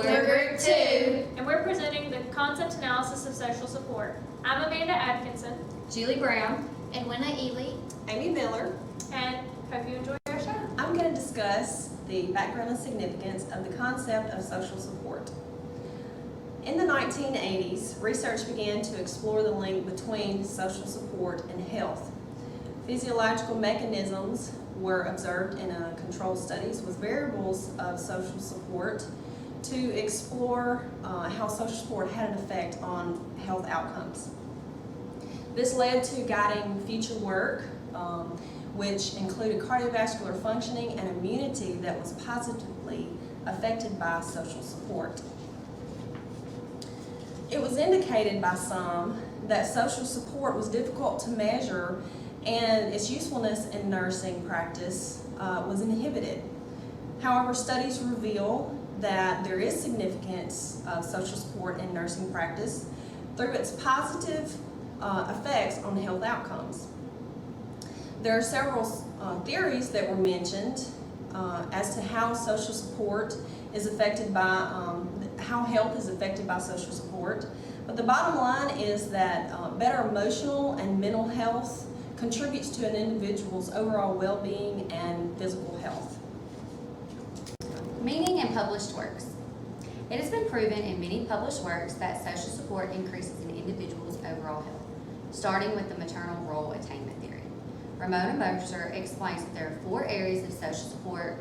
We're Group 2. And we're presenting the concept analysis of social support. I'm Amanda Adkinson. Julie Brown. Edwina Eley. Amy Miller. And hope you enjoy our show. I'm going to discuss the background and significance of the concept of social support. In the 1980s, research began to explore the link between social support and health. Physiological mechanisms were observed in control studies with variables of social support to explore how social support had an effect on health outcomes. This led to guiding future work, which included cardiovascular functioning and immunity that was positively affected by social support. It was indicated by some that social support was difficult to measure and its usefulness in nursing practice was inhibited. However, studies reveal that there is significance of social support in nursing practice through its positive effects on health outcomes. There are several theories that were mentioned as to how social support is affected by, how health is affected by social support. But the bottom line is that better emotional and mental health contributes to an individual's overall well-being and physical health. Meaning and published works. It has been proven in many published works that social support increases an individual's overall health, starting with the maternal role attainment theory. Ramona Moser explains that there are 4 areas of social support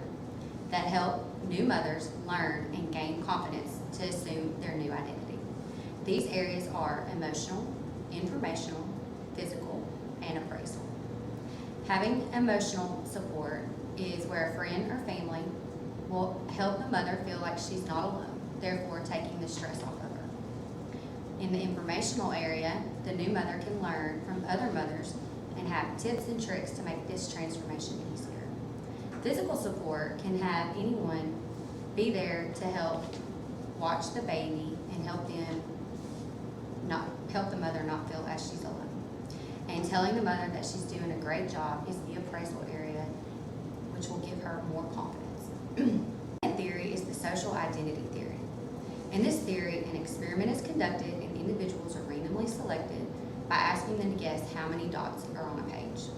that help new mothers learn and gain confidence to assume their new identity. These areas are emotional, informational, physical, and appraisal. Having emotional support is where a friend or family will help the mother feel like she's not alone, therefore taking the stress off of her. In the informational area, the new mother can learn from other mothers and have tips and tricks to make this transformation easier. Physical support can have anyone be there to help watch the baby and help the mother not feel as she's alone. And telling the mother that she's doing a great job is the appraisal area, which will give her more confidence. That theory is the social identity theory. In this theory, an experiment is conducted and individuals are randomly selected by asking them to guess how many dots are on a page.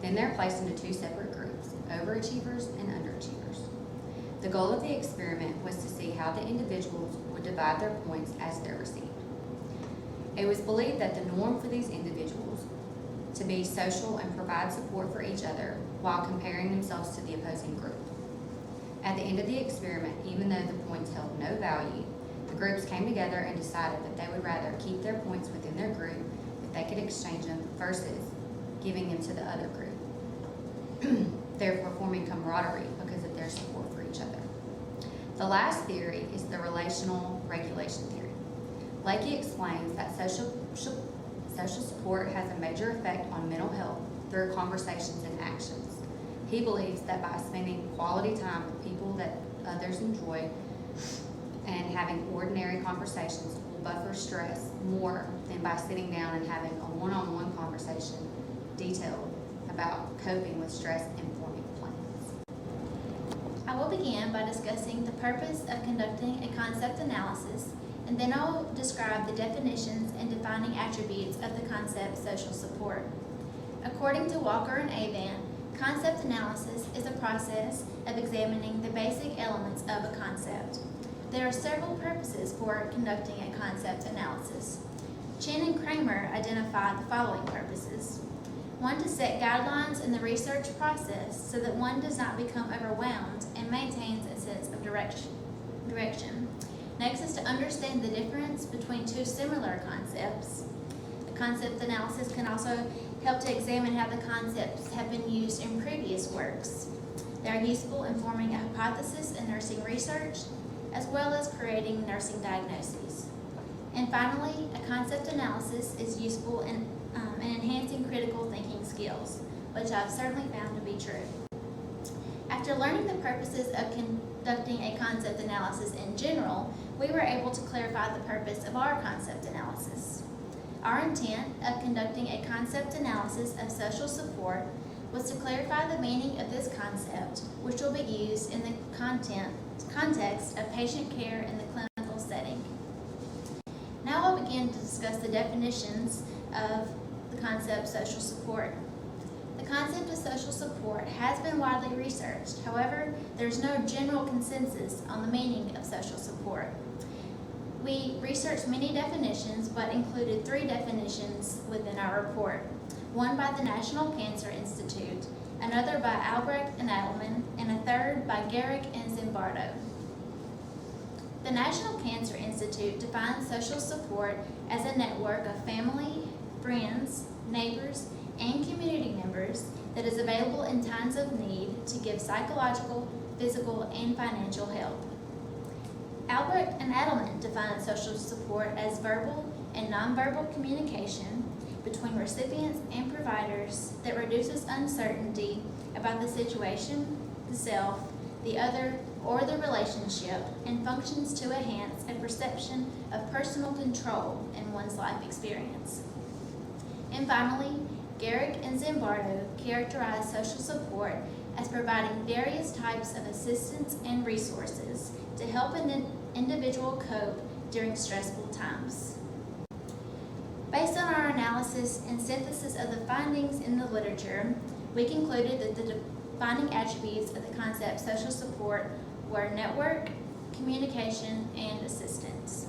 Then they're placed into 2 separate groups, overachievers and underachievers. The goal of the experiment was to see how the individuals would divide their points as they're received. It was believed that the norm for these individuals to be social and provide support for each other while comparing themselves to the opposing group. At the end of the experiment, even though the points held no value, the groups came together and decided that they would rather keep their points within their group if they could exchange them versus giving them to the other group, therefore forming camaraderie because of their support for each other. The last theory is the relational regulation theory. Lakey explains that social support has a major effect on mental health through conversations and actions. He believes that by spending quality time with people that others enjoy and having ordinary conversations will buffer stress more than by sitting down and having a one-on-one conversation detailed about coping with stress and forming plans. I will begin by discussing the purpose of conducting a concept analysis, and then I'll describe the definitions and defining attributes of the concept social support. According to Walker and Avant, concept analysis is a process of examining the basic elements of a concept. There are several purposes for conducting a concept analysis. Chen and Kramer identified the following purposes. 1, to set guidelines in the research process so that one does not become overwhelmed and maintains a sense of direction. Next is to understand the difference between 2 similar concepts. The concept analysis can also help to examine how the concepts have been used in previous works. They are useful in forming a hypothesis in nursing research, as well as creating nursing diagnoses. And finally, a concept analysis is useful in enhancing critical thinking skills, which I've certainly found to be true. After learning the purposes of conducting a concept analysis in general, we were able to clarify the purpose of our concept analysis. Our intent of conducting a concept analysis of social support was to clarify the meaning of this concept, which will be used in the content context of patient care in the clinical setting. Now I'll begin to discuss the definitions of the concept social support. The concept of social support has been widely researched. However, there's no general consensus on the meaning of social support. We researched many definitions, but included 3 definitions within our report. One by the National Cancer Institute, another by Albrecht and Edelman, and a third by Garrick and Zimbardo. The National Cancer Institute defines social support as a network of family, friends, neighbors, and community members that is available in times of need to give psychological, physical, and financial help. Albrecht and Edelman define social support as verbal and nonverbal communication between recipients and providers that reduces uncertainty about the situation, the self, the other, or the relationship, and functions to enhance a perception of personal control in one's life experience. And finally, Garrick and Zimbardo characterize social support as providing various types of assistance and resources to help an individual cope during stressful times. Based on our analysis and synthesis of the findings in the literature, we concluded that the defining attributes of the concept social support were network, communication, and assistance.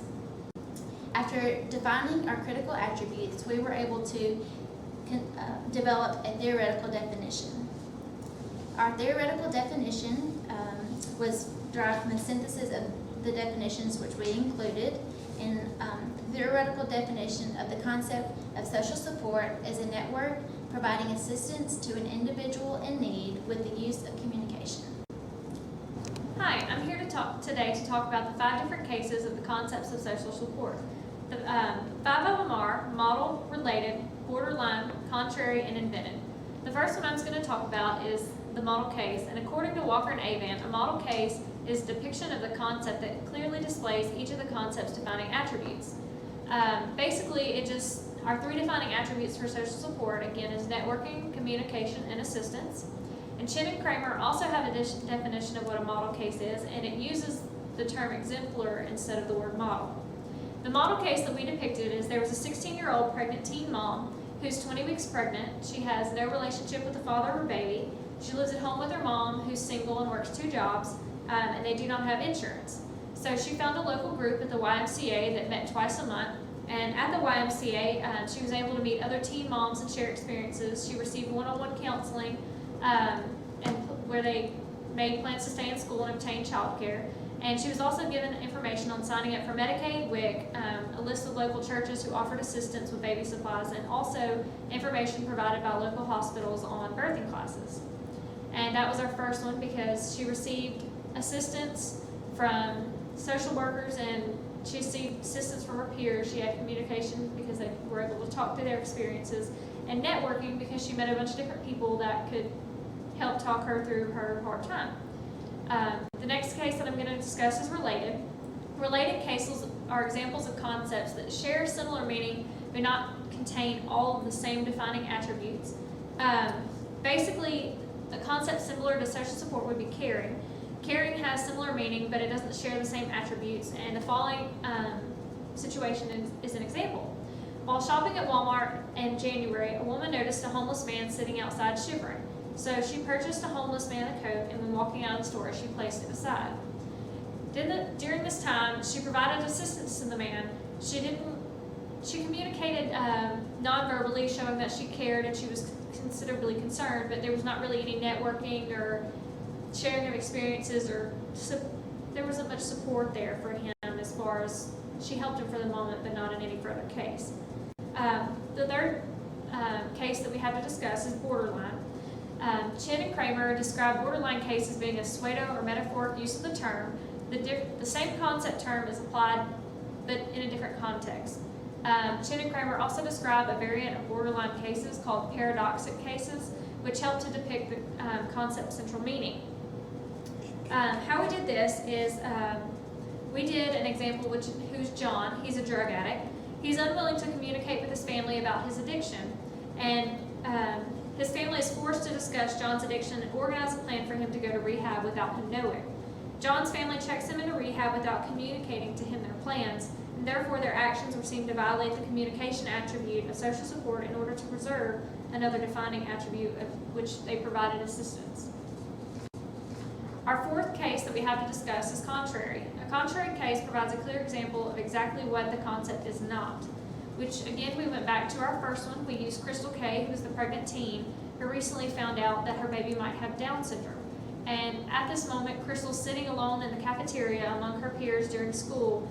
After defining our critical attributes, we were able to develop a theoretical definition. Our theoretical definition was derived from a synthesis of the definitions which we included. In the theoretical definition of the concept of social support as a network providing assistance to an individual in need with the use of communication. Hi, I'm here today to talk about the 5 different cases of the concepts of social support. The 5 of them are model, related, borderline, contrary, and invented. The first one I'm going to talk about is the model case, and according to Walker and Avant, a model case is a depiction of the concept that clearly displays each of the concept's defining attributes. Basically, our 3 defining attributes for social support, again, is networking, communication, and assistance. And Chin and Kramer also have a definition of what a model case is, and it uses the term exemplar instead of the word model. The model case that we depicted is there was a 16-year-old pregnant teen mom who's 20 weeks pregnant. She has no relationship with the father of her baby. She lives at home with her mom, who's single and works 2 jobs, and they do not have insurance. So she found a local group at the YMCA that met twice a month. And at the YMCA, she was able to meet other teen moms and share experiences. She received one-on-one counseling, and where they made plans to stay in school and obtain child care. And she was also given information on signing up for Medicaid, WIC, a list of local churches who offered assistance with baby supplies, and also information provided by local hospitals on birthing classes. And that was our first one because she received assistance from social workers and she received assistance from her peers. She had communication because they were able to talk through their experiences, and networking because she met a bunch of different people that could help talk her through her hard time. The next case that I'm going to discuss is related. Related cases are examples of concepts that share similar meaning but not contain all of the same defining attributes. Basically, a concept similar to social support would be caring. Caring has similar meaning, but it doesn't share the same attributes, and the following situation is an example. While shopping at Walmart in January, a woman noticed a homeless man sitting outside shivering. So she purchased a homeless man a coat, and when walking out of the store, she placed it aside. During this time, she provided assistance to the man. She communicated non-verbally, showing that she cared and she was considerably concerned, but there was not really any networking or sharing of experiences, or there wasn't much support there for him as far as she helped him for the moment, but not in any further case. The third case that we have to discuss is borderline. Chin and Kramer describe borderline case as being a pseudo or metaphoric use of the term. The same concept term is applied, but in a different context. Chin and Kramer also describe a variant of borderline cases called paradoxic cases, which help to depict the concept's central meaning. How we did this is we did an example who's John. He's a drug addict. He's unwilling to communicate with his family about his addiction, and his family is forced to discuss John's addiction and organize a plan for him to go to rehab without him knowing. John's family checks him into rehab without communicating to him their plans, and therefore their actions were seen to violate the communication attribute of social support in order to preserve another defining attribute of which they provided assistance. Our fourth case that we have to discuss is contrary. A contrary case provides a clear example of exactly what the concept is not, which again, we went back to our first one. We used Crystal K, who was the pregnant teen, who recently found out that her baby might have Down syndrome. And at this moment, Crystal's sitting alone in the cafeteria among her peers during school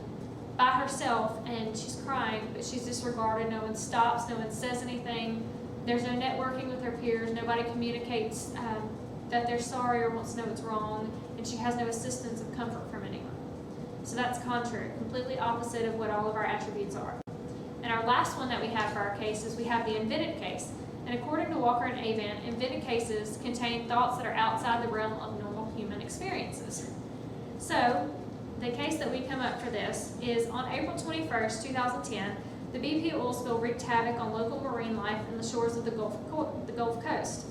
by herself, and she's crying, but she's disregarded. No one stops, no one says anything. There's no networking with her peers. Nobody communicates that they're sorry or wants to know what's wrong, and she has no assistance of comfort from anyone. So that's contrary, completely opposite of what all of our attributes are. And our last one that we have for our case is we have the invented case. And according to Walker and Avent, invented cases contain thoughts that are outside the realm of normal human experiences. So the case that we come up for this is on April 21st, 2010, the BP oil spill wreaked havoc on local marine life in the shores of the Gulf Coast.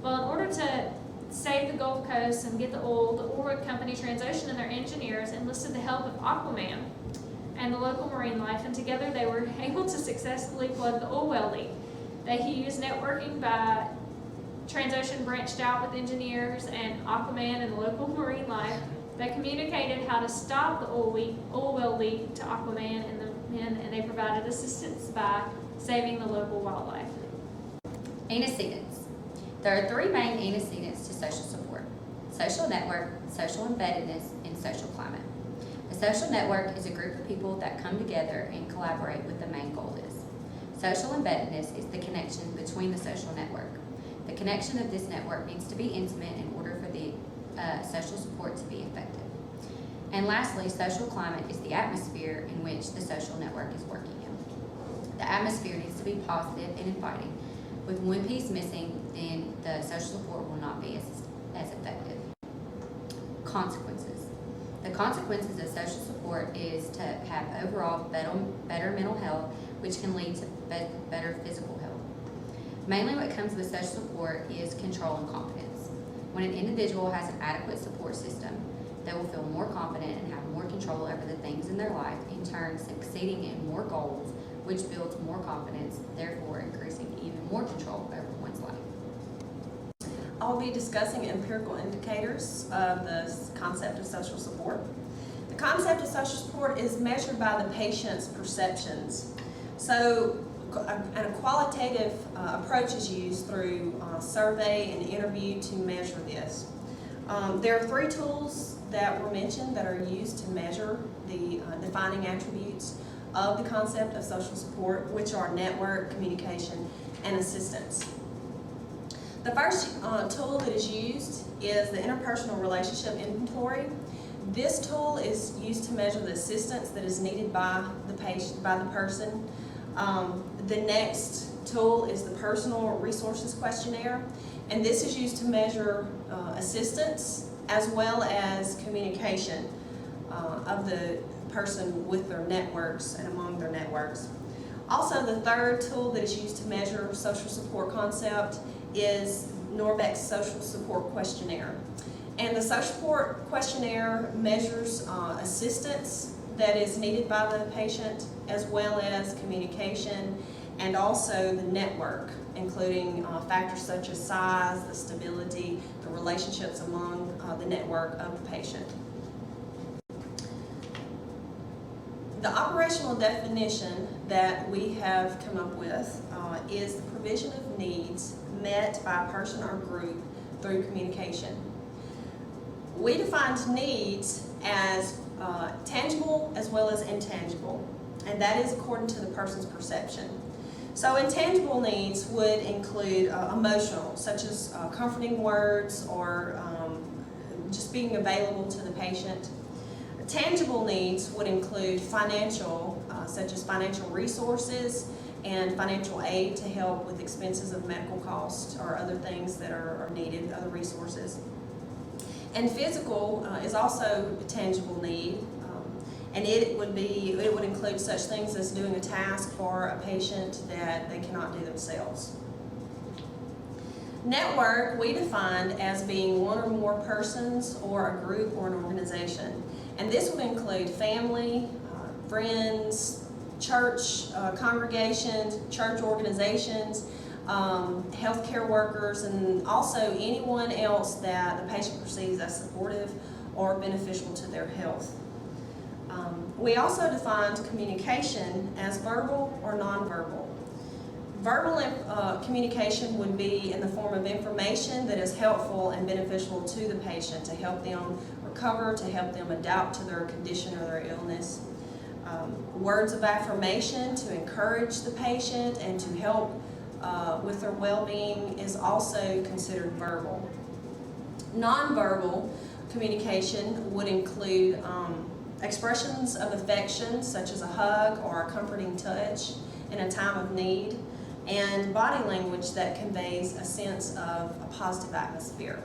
Well, in order to save the Gulf Coast and get the oil rig company Transocean and their engineers enlisted the help of Aquaman and the local marine life, and together they were able to successfully plug the oil well leak. They used networking by Transocean branched out with engineers and Aquaman and the local marine life. They communicated how to stop the oil well leak to Aquaman and the men, and they provided assistance by saving the local wildlife. Antecedents. There are three main antecedents to social support: social network, social embeddedness, and social climate. A social network is a group of people that come together and collaborate with the main goal is. Social embeddedness is the connection between the social network. The connection of this network needs to be intimate in order for the social support to be effective. And lastly, social climate is the atmosphere in which the social network is working in. The atmosphere needs to be positive and inviting. With one piece missing, then the social support will not be as effective. Consequences. The consequences of social support is to have overall better mental health, which can lead to better physical health. Mainly what comes with social support is control and confidence. When an individual has an adequate support system, they will feel more confident and have more control over the things in their life, in turn succeeding in more goals, which builds more confidence, therefore increasing even more control over one's life. I'll be discussing empirical indicators of the concept of social support. The concept of social support is measured by the patient's perceptions. So a qualitative approach is used through survey and interview to measure this. There are three tools that were mentioned that are used to measure the defining attributes of the concept of social support, which are network, communication, and assistance. The first tool that is used is the interpersonal relationship inventory. This tool is used to measure the assistance that is needed by the person. The next tool is the personal resources questionnaire, and this is used to measure assistance as well as communication of the person with their networks and among their networks. Also, the third tool that is used to measure social support concept is NURG's social support questionnaire. And the social support questionnaire measures assistance that is needed by the patient, as well as communication, and also the network, including factors such as size, the stability, the relationships among the network of the patient. The operational definition that we have come up with is the provision of needs met by a person or group through communication. We defined needs as tangible as well as intangible, and that is according to the person's perception. So intangible needs would include emotional, such as comforting words or just being available to the patient. Tangible needs would include financial, such as financial resources and financial aid to help with expenses of medical costs or other things that are needed, other resources. And physical is also a tangible need, and it would include such things as doing a task for a patient that they cannot do themselves. Network, we defined as being one or more persons or a group or an organization. And this would include family, friends, church congregations, church organizations, healthcare workers, and also anyone else that the patient perceives as supportive or beneficial to their health. We also defined communication as verbal or nonverbal. Verbal communication would be in the form of information that is helpful and beneficial to the patient to help them recover, to help them adapt to their condition or their illness. Words of affirmation to encourage the patient and to help with their well-being is also considered verbal. Nonverbal communication would include expressions of affection such as a hug or a comforting touch in a time of need, and body language that conveys a sense of a positive atmosphere.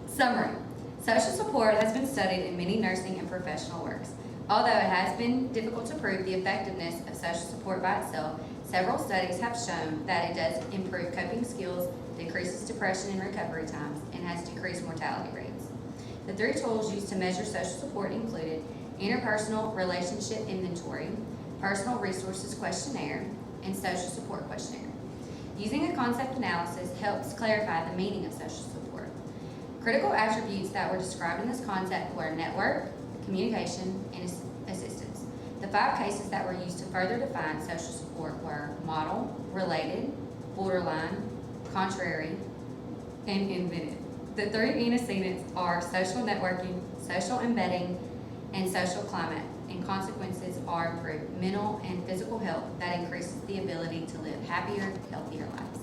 Summary. Social support has been studied in many nursing and professional works. Although it has been difficult to prove the effectiveness of social support by itself, several studies have shown that it does improve coping skills, decreases depression and recovery times, and has decreased mortality rates. The 3 tools used to measure social support included interpersonal relationship inventory, personal resources questionnaire, and social support questionnaire. Using a concept analysis helps clarify the meaning of social support. Critical attributes that were described in this concept were network, communication, and assistance. The 5 cases that were used to further define social support were model, related, borderline, contrary, and invented. The 3 antecedents are social networking, social embedding, and social climate, and consequences are improved mental and physical health that increases the ability to live happier, healthier lives.